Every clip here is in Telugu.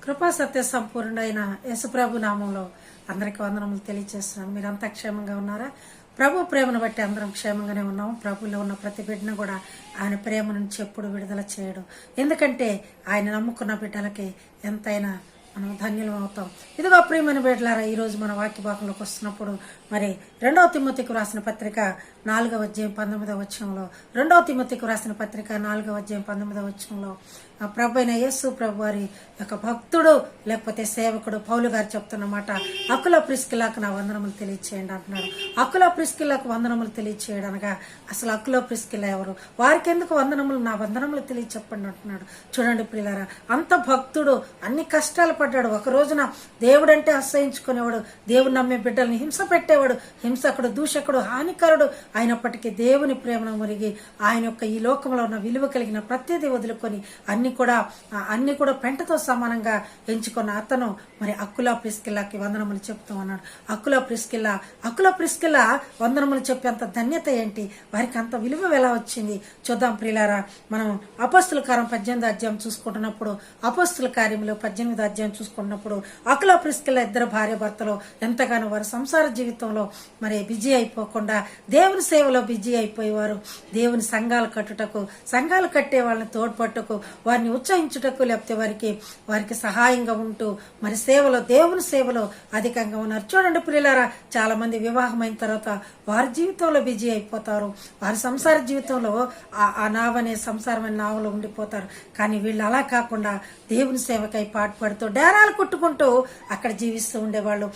కృపా సత్య సంపూర్ణుడైన యేసుప్రభు నామంలో అందరికి వందనములు తెలియజేస్తున్నాను. మీరంతా క్షేమంగా ఉన్నారా? ప్రభు ప్రేమను బట్టి అందరం క్షేమంగానే ఉన్నాం. ప్రభులో ఉన్న ప్రతి బిడ్డను కూడా ఆయన ప్రేమ నుంచి ఎప్పుడు విడుదల చేయడు. ఎందుకంటే ఆయన నమ్ముకున్న బిడ్డలకి ఎంతైనా మనం ధన్యులం అవుతాం. ఇదిగో ప్రియమైన బిడ్డలారా, ఈ రోజు మన వాక్య భాగంలోకి వస్తున్నప్పుడు మరి 2వ తిమోతికి రాసిన పత్రిక 4వ అధ్యాయం 19వ వచనంలో 2వ తిమోతికి రాసిన పత్రిక 4వ అధ్యాయం 19వ వచనంలో ప్రభు అయిన యేసు ప్రభు వారి యొక్క భక్తుడు లేకపోతే సేవకుడు పౌలు గారు చెప్తున్నమాట, అకుల ప్రిస్కిల్లాకు నా వందనములు తెలియచేయండి అంటున్నాడు. అకుల ప్రిస్కిల్లాకు వందనములు తెలియచేయడం అనగా అసలు అకుల ప్రిస్కిల్లా ఎవరు? వారికి ఎందుకు వందనములు? నా వందనములు తెలియచెప్పండి అంటున్నాడు. చూడండి ప్రియులారా, అంత భక్తుడు, అన్ని కష్టాలు పడ్డాడు. ఒక రోజున దేవుడు అంటే అసహించుకునేవాడు, దేవుడు నమ్మే బిడ్డల్ని హింస పెట్టేవాడు, హింసకుడు, దూషకుడు, హానికరుడు అయినప్పటికీ దేవుని ప్రేమను మురిగి ఆయన యొక్క ఈ లోకంలో ఉన్న విలువ కలిగిన ప్రతిదీ వదులుకొని అన్ని కూడా పెంటతో సమానంగా ఎంచుకున్న అతను మరి అకుల ప్రిస్కిల్లాకి వందనములు చెప్తూ ఉన్నాడు. అకుల ప్రిస్కిల్లా వందనములు చెప్పేంత ధన్యత ఏంటి? వారికి అంత విలువ ఎలా వచ్చింది? చూద్దాం ప్రియులారా. మనం అపోస్తుల కార్యం 18వ అధ్యాయం చూసుకుంటున్నప్పుడు, అపోస్తుల కార్యంలో 18వ అధ్యాయం చూసుకుంటున్నప్పుడు అకుల ప్రిస్కిల్లా ఇద్దరు భార్య భర్తలు ఎంతగానో వారి సంసార జీవితంలో మరి బిజీ అయిపోకుండా దేవుని సేవలో బిజీ అయిపోయేవారు. దేవుని సంఘాలు కట్టుటకు, సంఘాలు కట్టే వాళ్ళని తోడ్పట్టుకు, వారిని ఉత్సహించుటకు, లేకపోతే వారికి సహాయంగా ఉంటూ మరి సేవలో, దేవుని సేవలో అధికంగా ఉన్నారు. చూడండి పిల్లలారా, చాలా మంది వివాహం అయిన తర్వాత వారి జీవితంలో బిజీ అయిపోతారు. వారి సంసార జీవితంలో ఆ నావనే సంసారమైన నావలో ఉండిపోతారు. కానీ వీళ్ళు అలా కాకుండా దేవుని సేవకై పాటుపడుతూ డేరాలు కొట్టుకుంటూ అక్కడ జీవిస్తూ ఉండేవాళ్ళు.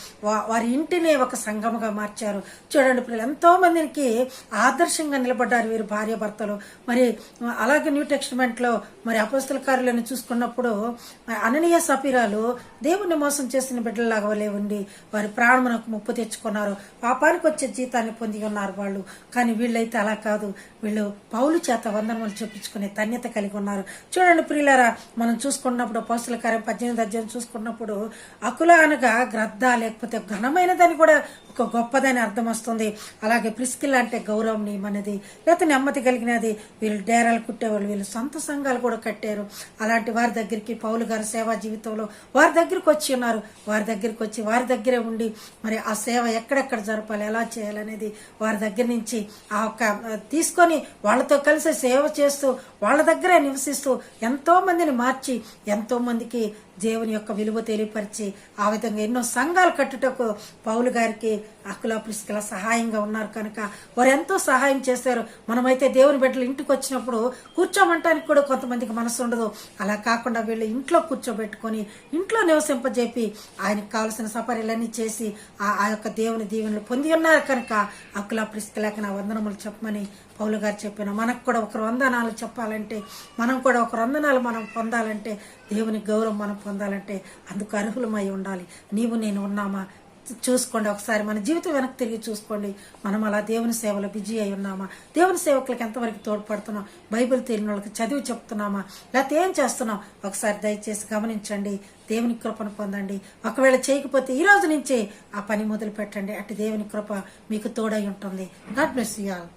వారి ఇంటినే ఒక సంఘముగా మార్చారు. చూడండి పిల్లలు, ఎంతో మందికి ఆదర్శంగా నిలబడ్డారు వీరు భార్య భర్తలు. మరి అలాగే న్యూ టెస్టిమెంట్ లో మరి అపోస్తల కార్యాలను చూసుకున్నప్పుడు అననీయ సఫీరాలు దేవుణ్ణి మోసం చేసిన బిడ్డలాగా వలె ఉండి వారి ప్రాణమునకు ముప్పు తెచ్చుకున్నారు. పాపానికి వచ్చే జీతాన్ని పొంది ఉన్నారు వాళ్ళు. కానీ వీళ్ళైతే అలా కాదు. వీళ్ళు పౌలు చేత వందనములు చెప్పించుకునే ధన్యత కలిగి ఉన్నారు. చూడండి ప్రియులారా, మనం చూసుకున్నప్పుడు అపోస్తల కార్యం 18వ అధ్యాయం చూసుకున్నప్పుడు అకుల అనగా గ్రద్ద, లేకపోతే ఘనమైనదని కూడా ఒక గొప్పదని అర్థం వస్తుంది. అలాగే ప్రిస్కిల్లా అంటే గౌరవనీయమన్నది, లేకపోతే నెమ్మది కలిగినది. వీళ్ళు డేరాలు కుట్టేవాళ్ళు, వీళ్ళు సొంత సంఘాలు కూడా కట్టారు. అలాంటి వారి దగ్గరికి పౌలు గారు సేవా జీవితంలో వారి దగ్గరికి వచ్చి ఉన్నారు. వారి దగ్గరికి వచ్చి వారి దగ్గరే ఉండి మరి ఆ సేవ ఎక్కడెక్కడ జరపాలి, ఎలా చేయాలనేది వారి దగ్గర నుంచి తీసుకొని వాళ్ళతో కలిసి సేవ చేస్తూ వాళ్ళ దగ్గరే నివసిస్తూ ఎంతో మందిని మార్చి ఎంతో మందికి దేవుని యొక్క విలువ తెలియపరిచి ఆ విధంగా ఎన్నో సంఘాలు కట్టుటకు పౌలు గారికి అకుల ప్రిస్కిల్లా సహాయంగా ఉన్నారు. కనుక వారు ఎంతో సహాయం చేశారు. మనమైతే దేవుని బిడ్డలు ఇంటికి వచ్చినప్పుడు కూర్చోమంటానికి కూడా కొంతమందికి మనసు ఉండదు. అలా కాకుండా వీళ్ళు ఇంట్లో కూర్చోబెట్టుకొని ఇంట్లో నివసింపజేపి ఆయనకు కావలసిన సపర్యలన్నీ చేసి ఆ యొక్క దేవుని దీవెనలు పొంది ఉన్నారు. కనుక అకుల ప్రిస్కిల్లాకి నా వందనములు చెప్పమని పౌలు గారు చెప్పిన, మనకు కూడా ఒకరు వందనాలు చెప్పాలంటే, మనం కూడా ఒకరు వందనాలు మనం పొందాలంటే, దేవుని గౌరవం మనం పొందాలంటే అందుకు అర్హులమై ఉండాలి. నీవు నేను ఉన్నామా? చూసుకోండి, ఒకసారి మన జీవితం వెనక్కి తిరిగి చూసుకోండి. మనం అలా దేవుని సేవలో బిజీ అయి ఉన్నామా? దేవుని సేవకులకు ఎంతవరకు తోడ్పడుతున్నాం? బైబిల్ తెలియని వాళ్ళకి చదివి చెప్తున్నామా? లేకపోతే ఏం చేస్తున్నాం? ఒకసారి దయచేసి గమనించండి. దేవుని కృపను పొందండి. ఒకవేళ చేయకపోతే ఈ రోజు నుంచే ఆ పని మొదలు పెట్టండి. అటు దేవుని కృప మీకు తోడై ఉంటుంది. God bless you all.